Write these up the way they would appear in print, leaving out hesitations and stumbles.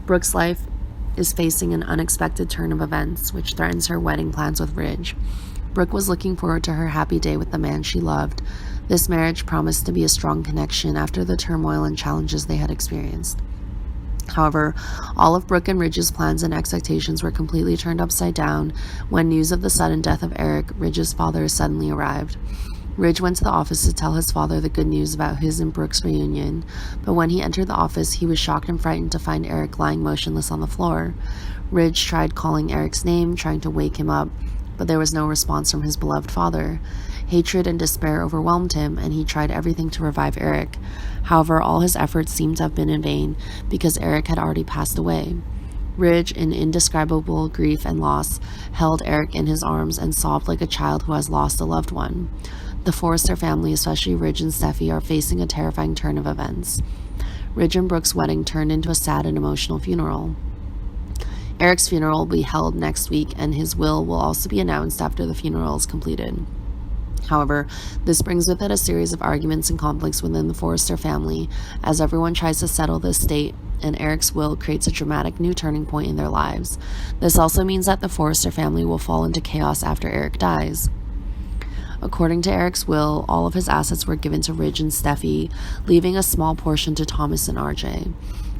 Brooke's life is facing an unexpected turn of events, which threatens her wedding plans with Ridge. Brooke was looking forward to her happy day with the man she loved. This marriage promised to be a strong connection after the turmoil and challenges they had experienced. However, all of Brooke and Ridge's plans and expectations were completely turned upside down when news of the sudden death of Eric, Ridge's father, suddenly arrived. Ridge went to the office to tell his father the good news about his and Brooke's reunion, but when he entered the office, he was shocked and frightened to find Eric lying motionless on the floor. Ridge tried calling Eric's name, trying to wake him up, but there was no response from his beloved father. Hatred and despair overwhelmed him, and he tried everything to revive Eric. However, all his efforts seemed to have been in vain because Eric had already passed away. Ridge, in indescribable grief and loss, held Eric in his arms and sobbed like a child who has lost a loved one. The Forrester family, especially Ridge and Steffi, are facing a terrifying turn of events. Ridge and Brooke's wedding turned into a sad and emotional funeral. Eric's funeral will be held next week, and his will also be announced after the funeral is completed. However, this brings with it a series of arguments and conflicts within the Forrester family, as everyone tries to settle the estate, and Eric's will creates a dramatic new turning point in their lives. This also means that the Forrester family will fall into chaos after Eric dies. According to Eric's will, all of his assets were given to Ridge and Steffi, leaving a small portion to Thomas and RJ.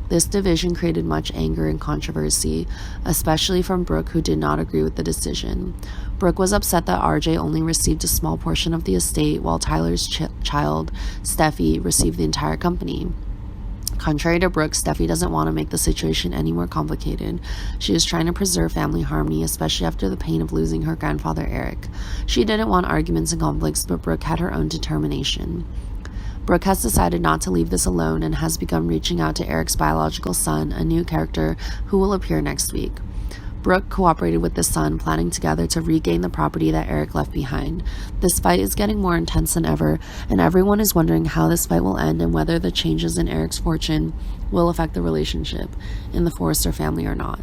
This division created much anger and controversy, especially from Brooke, who did not agree with the decision. Brooke was upset that RJ only received a small portion of the estate, while Tyler's child, Steffi, received the entire company. Contrary to Brooke, Steffi doesn't want to make the situation any more complicated. She is trying to preserve family harmony, especially after the pain of losing her grandfather, Eric. She didn't want arguments and conflicts, but Brooke had her own determination. Brooke has decided not to leave this alone and has begun reaching out to Eric's biological son, a new character who will appear next week. Brooke cooperated with the son, planning together to regain the property that Eric left behind. This fight is getting more intense than ever, and everyone is wondering how this fight will end and whether the changes in Eric's fortune will affect the relationship in the Forrester family or not.